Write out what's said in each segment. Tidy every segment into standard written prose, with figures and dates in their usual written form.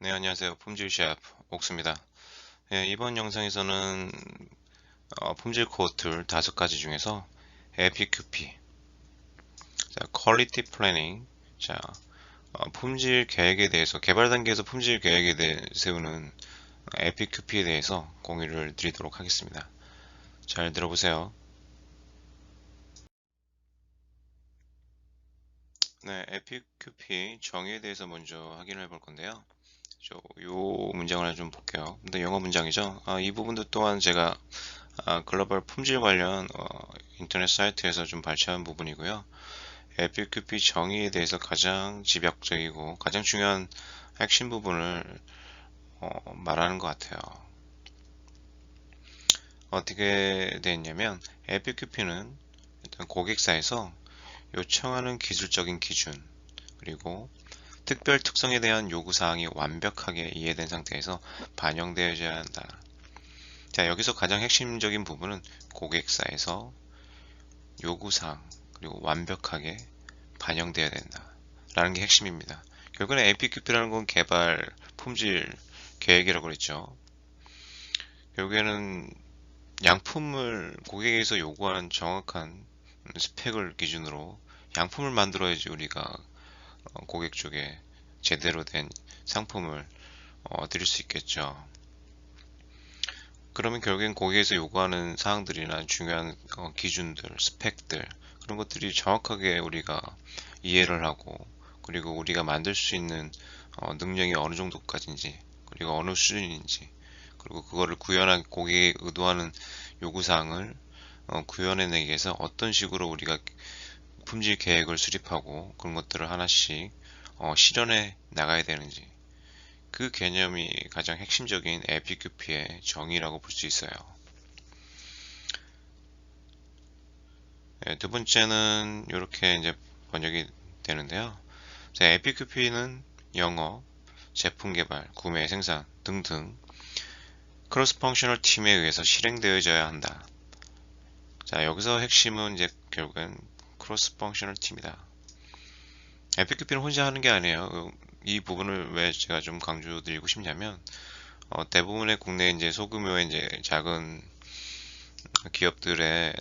네, 안녕하세요. 품질 셰프 옥수입니다. 예, 이번 영상에서는 품질 코어 툴 5가지 중에서 APQP, 자, 퀄리티 플래닝, 자, 품질 계획에 대해서 개발 단계에서 품질 계획에 대해 세우는 APQP에 대해서 공유를 드리도록 하겠습니다. 잘 들어보세요. 네, APQP 정의에 대해서 먼저 확인을 해볼 건데요. 요 문장을 좀 볼게요. 근데 영어 문장이죠. 이 부분도 또한 제가 글로벌 품질 관련 인터넷 사이트에서 좀 발췌한 부분이고요. FQP 정의에 대해서 가장 집약적이고 가장 중요한 핵심 부분을 말하는 것 같아요. 어떻게 되었냐면 FQP는 일단 고객사에서 요청하는 기술적인 기준 그리고 특별 특성에 대한 요구사항이 완벽하게 이해된 상태에서 반영되어야 한다. 자, 여기서 가장 핵심적인 부분은 고객사에서 요구사항 그리고 완벽하게 반영돼야 된다 라는 게 핵심입니다. 결국엔 APQP라는 건 개발 품질 계획이라고 그랬죠. 결국에는 양품을 고객에게서 요구하는 정확한 스펙을 기준으로 양품을 만들어야지 우리가 고객 쪽에 제대로 된 상품을 드릴 수 있겠죠. 그러면 결국엔 고객에서 요구하는 사항들이나 중요한 기준들, 스펙들 그런 것들이 정확하게 우리가 이해를 하고 그리고 우리가 만들 수 있는 능력이 어느 정도까지인지 그리고 어느 수준인지 그리고 그거를 구현하기 고객이 의도하는 요구사항을 구현해내기 위해서 어떤 식으로 우리가 품질 계획을 수립하고 그런 것들을 하나씩 실현해 나가야 되는지 그 개념이 가장 핵심적인 APQP의 정의라고 볼 수 있어요. 네, 두 번째는 이렇게 이제 번역이 되는데요. APQP는 영어, 제품 개발, 구매, 생산 등등 크로스 펑셔널 팀에 의해서 실행되어져야 한다. 자, 여기서 핵심은 이제 결국엔 크로스 펑셔널 팀이다. APQP는 혼자 하는 게 아니에요. 이 부분을 왜 제가 좀 강조드리고 싶냐면 대부분의 국내 이제 소규모의 이제 작은 기업들의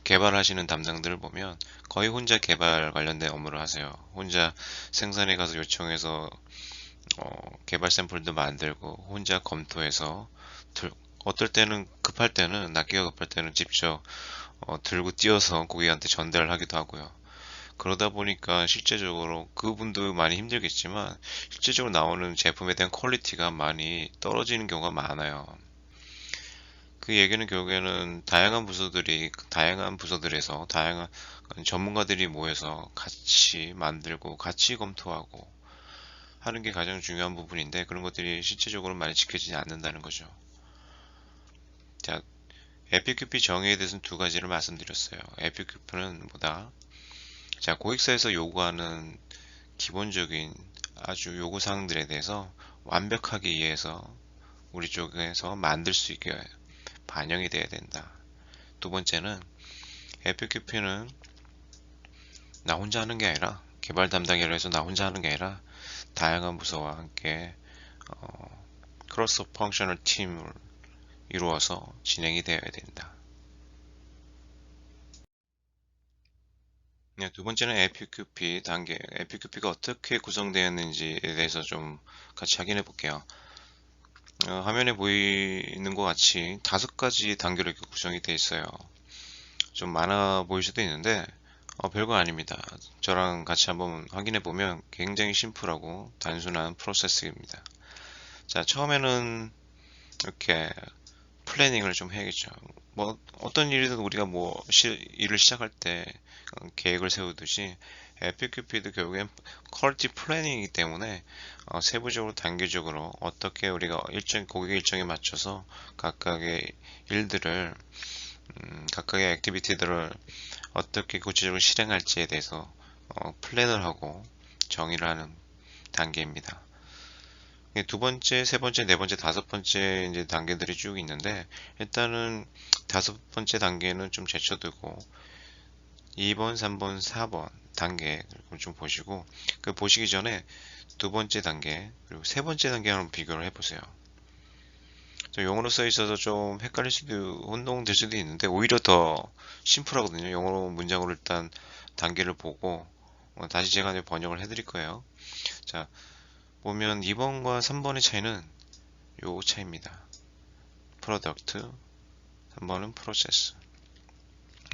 개발하시는 담당들을 보면 거의 혼자 개발 관련된 업무를 하세요. 혼자 생산에 가서 요청해서 개발 샘플도 만들고 혼자 검토해서 어떨 때는 급할 때는 낚기가 급할 때는 직접 들고 뛰어서 고객한테 전달을 하기도 하고요. 그러다 보니까 실제적으로 그분도 많이 힘들겠지만 실제적으로 나오는 제품에 대한 퀄리티가 많이 떨어지는 경우가 많아요. 그 얘기는 결국에는 다양한 부서들에서 다양한 전문가들이 모여서 같이 만들고 같이 검토하고 하는 게 가장 중요한 부분인데 그런 것들이 실제적으로 많이 지켜지지 않는다는 거죠. 자, FQP 정의에 대해서는 두 가지를 말씀드렸어요. FQP는 뭐다? 자, 고객사에서 요구하는 기본적인 아주 요구사항들에 대해서 완벽하게 이해해서 우리 쪽에서 만들 수 있게 반영이 돼야 된다. 두 번째는 FQP는 나 혼자 하는 게 아니라 개발 담당이라 해서 나 혼자 하는 게 아니라 다양한 부서와 함께 크로스 펑셔널 팀을 이루어서 진행이 되어야 된다. 네, 두 번째는 APQP 단계. APQP가 어떻게 구성되었는지에 대해서 좀 같이 확인해 볼게요. 화면에 보이는 것 같이 5가지 단계로 이렇게 구성이 되어 있어요. 좀 많아 보일 수도 있는데 별거 아닙니다. 저랑 같이 한번 확인해 보면 굉장히 심플하고 단순한 프로세스입니다. 자, 처음에는 이렇게 플래닝을 좀 해야겠죠. 뭐 어떤 일이든 우리가 일을 시작할 때 계획을 세우듯이 FQP도 결국엔 퀄리티 플래닝이기 때문에 세부적으로 단계적으로 어떻게 우리가 고객 일정에 맞춰서 각각의 일들을 각각의 액티비티들을 어떻게 구체적으로 실행할지에 대해서 플랜을 하고 정의를 하는 단계입니다. 두 번째, 세 번째, 네 번째, 다섯 번째 이제 단계들이 쭉 있는데 일단은 5번째 단계는 좀 제쳐두고 2번, 3번, 4번 단계 좀 보시고, 그 보시기 전에 두 번째 단계 그리고 세 번째 단계 한번 비교를 해보세요. 영어로 써 있어서 좀 헷갈릴 수도, 혼동될 수도 있는데 오히려 더 심플하거든요. 영어로 문장으로 일단 단계를 보고 다시 제가 이제 번역을 해드릴 거예요. 자, 보면 2번과 3번의 차이는 요 차이입니다. 프로덕트, 3번은 프로세스.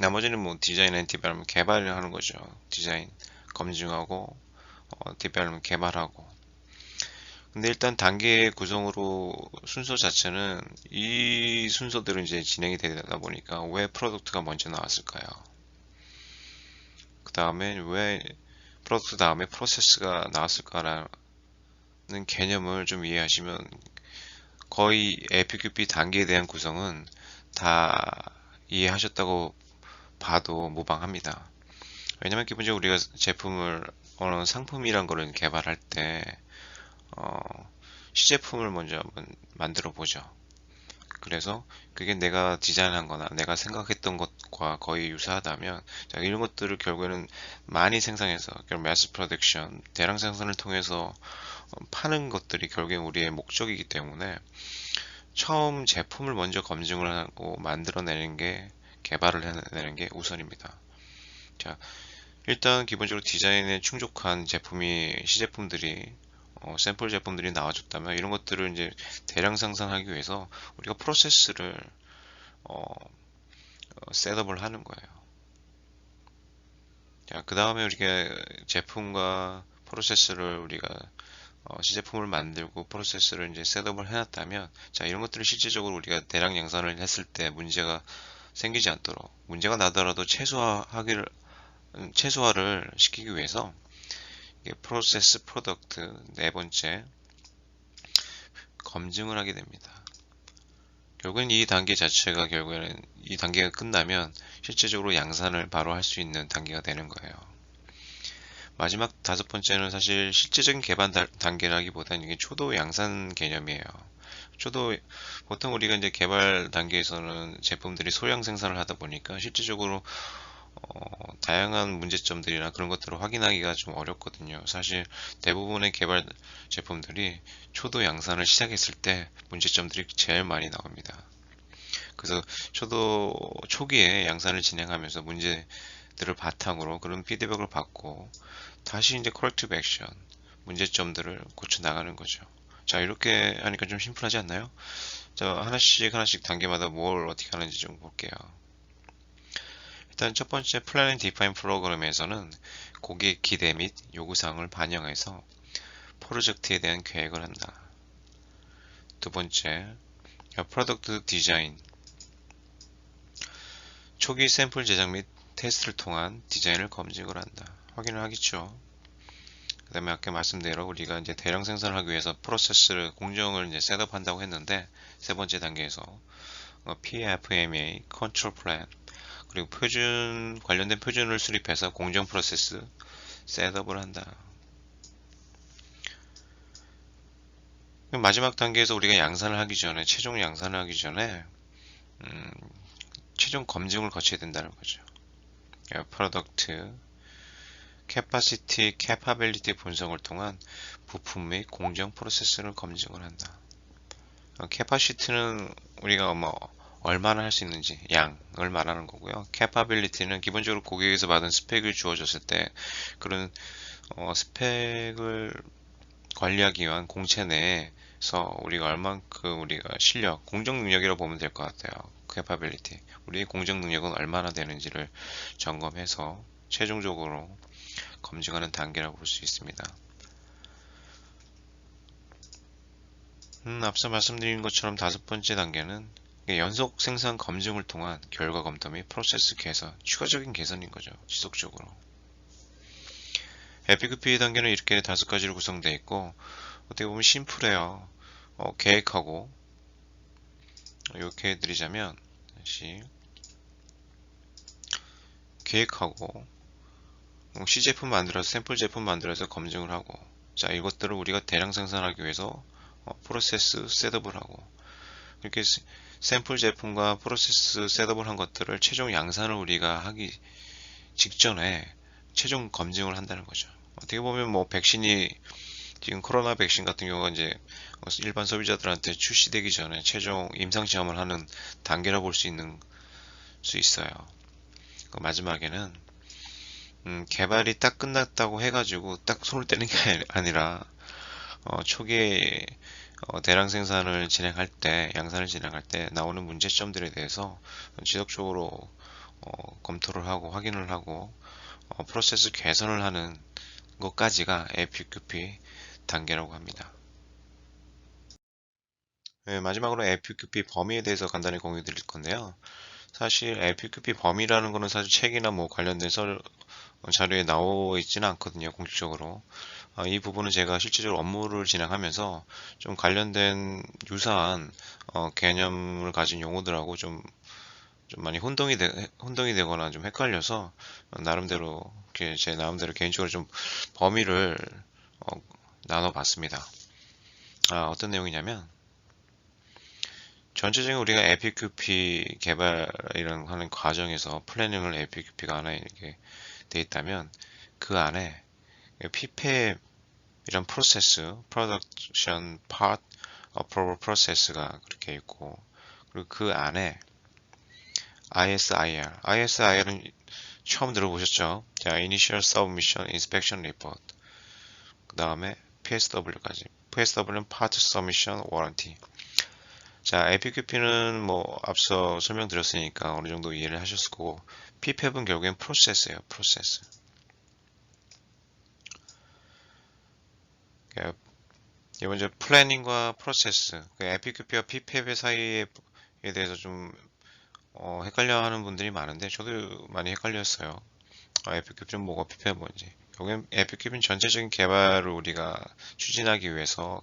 나머지는 뭐 디자인 앤 디벨롭먼트, 개발을 하는 거죠. 디자인 검증하고 디벨롭먼트 개발하고. 근데 일단 단계 구성으로 순서 자체는 이 순서대로 이제 진행이 되다 보니까 왜 프로덕트가 먼저 나왔을까요? 그 다음에 왜 프로덕트 다음에 프로세스가 나왔을까라는 개념을 좀 이해하시면 거의 FQP 단계에 대한 구성은 다 이해하셨다고 봐도 무방합니다. 왜냐면 기본적으로 우리가 제품을 어느 상품이란 거를 개발할 때 시제품을 먼저 한번 만들어 보죠. 그래서 그게 내가 디자인한 거나 내가 생각했던 것과 거의 유사하다면, 자, 이런 것들을 결국에는 많이 생산해서 결국 매스 프로덕션, 대량 생산을 통해서 파는 것들이 결국엔 우리의 목적이기 때문에 처음 제품을 먼저 검증을 하고 만들어내는 게, 개발을 해내는 게 우선입니다. 자, 일단 기본적으로 디자인에 충족한 제품이, 시제품들이 샘플 제품들이 나와줬다면 이런 것들을 이제 대량 생산하기 위해서 우리가 프로세스를 셋업을 하는 거예요. 자, 그 다음에 우리가 제품과 프로세스를 우리가 시제품을 만들고 프로세스를 이제 셋업을 해놨다면, 자, 이런 것들을 실질적으로 우리가 대량 양산을 했을 때 문제가 생기지 않도록, 문제가 나더라도 최소화를 시키기 위해서 프로세스 프로덕트 네 번째 검증을 하게 됩니다. 결국엔 이 단계 자체가, 결국에는 이 단계가 끝나면 실제적으로 양산을 바로 할 수 있는 단계가 되는 거예요. 마지막 다섯 번째는 사실 실제적인 개발 단계라기보다는 이게 초도 양산 개념이에요. 보통 우리가 이제 개발 단계에서는 제품들이 소량 생산을 하다 보니까 실질적으로 다양한 문제점들이나 그런 것들을 확인하기가 좀 어렵거든요. 사실 대부분의 개발 제품들이 초도 양산을 시작했을 때 문제점들이 제일 많이 나옵니다. 그래서 초기에 양산을 진행하면서 문제들을 바탕으로 그런 피드백을 받고 다시 이제 corrective action, 문제점들을 고쳐 나가는 거죠. 자, 이렇게 하니까 좀 심플하지 않나요? 자, 하나씩 단계마다 뭘 어떻게 하는지 좀 볼게요. 일단 첫 번째 플랜 앤 디파인 프로그램에서는 고객 기대 및 요구사항을 반영해서 프로젝트에 대한 계획을 한다. 두 번째, 프로덕트 디자인, 초기 샘플 제작 및 테스트를 통한 디자인을 검증을 한다. 확인을 하겠죠. 그 다음에 아까 말씀대로 우리가 이제 대량 생산을 하기 위해서 프로세스를, 공정을 이제 셋업한다고 했는데, 세 번째 단계에서 PFMEA, 컨트롤 플랜, 그리고 관련된 표준을 수립해서 공정 프로세스 셋업을 한다. 마지막 단계에서 우리가 양산을 하기 전에, 최종 양산을 하기 전에 최종 검증을 거쳐야 된다는 거죠. 프로덕트 캐파시티, 캐파빌리티 분석을 통한 부품 및 공정 프로세스를 검증을 한다. 캐파시티는 우리가 얼마나 할 수 있는지, 양을 말하는 거고요. 캐파빌리티는 기본적으로 고객에서 받은 스펙을 주어졌을 때 그런 스펙을 관리하기 위한 공채 내에서 우리가 얼만큼 우리가 실력, 공정 능력이라고 보면 될 것 같아요. 캐파빌리티, 우리의 공정 능력은 얼마나 되는지를 점검해서 최종적으로 검증하는 단계라고 볼 수 있습니다. 앞서 말씀드린 것처럼 다섯 번째 단계는 연속 생산 검증을 통한 결과 검토 및 프로세스 개선, 추가적인 개선인 거죠. 지속적으로. FQP 단계는 이렇게 다섯 가지로 구성되어 있고, 어떻게 보면 심플해요. 계획하고, 이렇게 해드리자면, 다시 계획하고, 시제품 만들어서, 샘플 제품 만들어서 검증을 하고, 자, 이것들을 우리가 대량 생산하기 위해서 프로세스 셋업을 하고, 이렇게 샘플 제품과 프로세스 셋업을 한 것들을 최종 양산을 우리가 하기 직전에 최종 검증을 한다는 거죠. 어떻게 보면 뭐 백신이 지금 코로나 백신 같은 경우가 이제 일반 소비자들한테 출시되기 전에 최종 임상 시험을 하는 단계라 볼 수 있어요. 그 마지막에는 개발이 딱 끝났다고 해가지고 딱 손을 떼는 게 아니라 초기에 대량 생산을 진행할 때, 양산을 진행할 때 나오는 문제점들에 대해서 지속적으로 검토를 하고 확인을 하고 프로세스 개선을 하는 것까지가 FQP 단계라고 합니다. 네, 마지막으로 FQP 범위에 대해서 간단히 공유 드릴 건데요. 사실 FQP 범위라는 거는 사실 책이나 뭐 관련된 자료에 나와 있지는 않거든요, 공식적으로. 이 부분은 제가 실질적으로 업무를 진행하면서 좀 관련된 유사한 개념을 가진 용어들하고 좀 많이 혼동이 되거나 좀 헷갈려서 나름대로 이렇게 제 나름대로 개인적으로 좀 범위를 어, 나눠봤습니다. 어떤 내용이냐면 전체적인 우리가 APQP 개발이라는 하는 과정에서 플래닝을 APQP가 하나 이렇게 돼 있다면 그 안에 PPAP 이런 프로세스, Production Part Approval Process가 그렇게 있고 그리고 그 안에 ISIR은 처음 들어보셨죠? 자, Initial Submission Inspection Report. 그 다음에 PSW까지. PSW는 Part Submission Warranty. 자, APQP는 뭐 앞서 설명드렸으니까 어느 정도 이해를 하셨을 거고, PPAP은 결국엔 프로세스예요, 프로세스. 이번 이제 플래닝과 프로세스, APQP와 PPAP 사이에 대해서 좀 헷갈려하는 분들이 많은데 저도 많이 헷갈렸어요. 에픽큐브는 뭐고 PPAP은 뭔지. 결국엔 에픽큐브는 전체적인 개발을 우리가 추진하기 위해서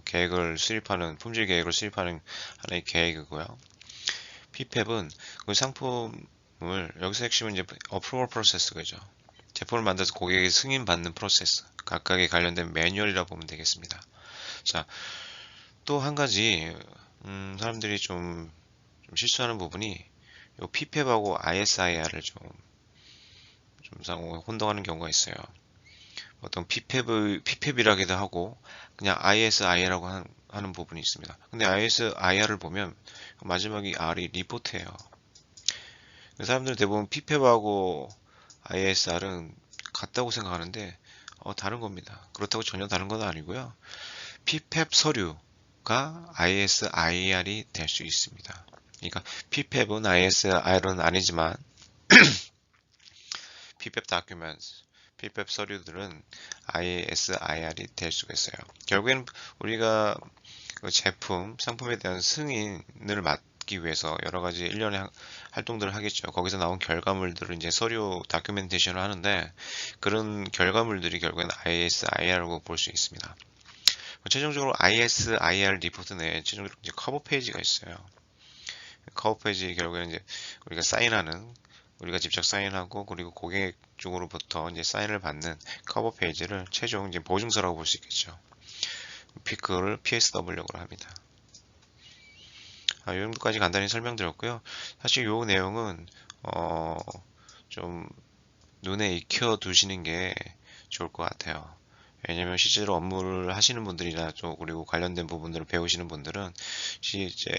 품질 계획을 수립하는 하나의 계획이고요. PPAP은 그 상품을 여기서 핵심은 이제 어프로벌 프로세스죠. 제품을 만들어서 고객에게 승인받는 프로세스. 각각에 관련된 매뉴얼이라 보면 되겠습니다. 자, 또 한 가지 사람들이 좀 실수하는 부분이 요 PPAP하고 ISIR을 좀 상호 혼동하는 경우가 있어요. 어떤 PPAP이라기도 하고 그냥 ISI라고 하는 부분이 있습니다. 근데 ISIR을 보면 마지막이 R이 리포트예요. 사람들은 대부분 PPAP하고 ISR은 같다고 생각하는데 다른 겁니다. 그렇다고 전혀 다른 건 아니고요. PPAP 서류가 ISIR이 될 수 있습니다. 그러니까 PPAP은 ISIR은 아니지만 PPAP documents, PPAP 서류들은 ISIR이 될 수가 있어요. 결국엔 우리가 그 상품에 대한 승인을 맡기 위해서 여러 가지 일련의 활동들을 하겠죠. 거기서 나온 결과물들을 이제 서류 다큐멘테이션을 하는데 그런 결과물들이 결국엔 ISIR이라고 볼 수 있습니다. 최종적으로 ISIR 리포트 내에 최종적으로 이제 커버 페이지가 있어요. 커버 페이지 결국에는 이제 우리가 직접 사인하고 그리고 고객 쪽으로부터 이제 사인을 받는 커버 페이지를 최종 이제 보증서라고 볼 수 있겠죠. 그거를 PSW라고 합니다. 이 정도까지 간단히 설명드렸고요. 사실 이 내용은 좀 눈에 익혀 두시는 게 좋을 것 같아요. 왜냐면 실제로 업무를 하시는 분들이나 그리고 관련된 부분들을 배우시는 분들은 실제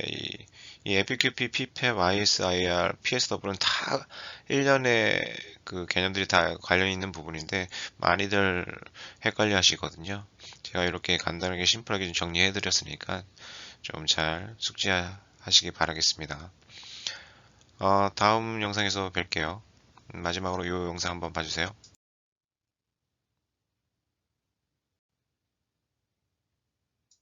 이 FQP, PPAP, ISIR, PSW는 다 일련의 그 개념들이 다 관련 있는 부분인데 많이들 헷갈려 하시거든요. 제가 이렇게 간단하게 심플하게 좀 정리해 드렸으니까 좀 잘 숙지하시기 바라겠습니다. 다음 영상에서 뵐게요. 마지막으로 이 영상 한번 봐주세요.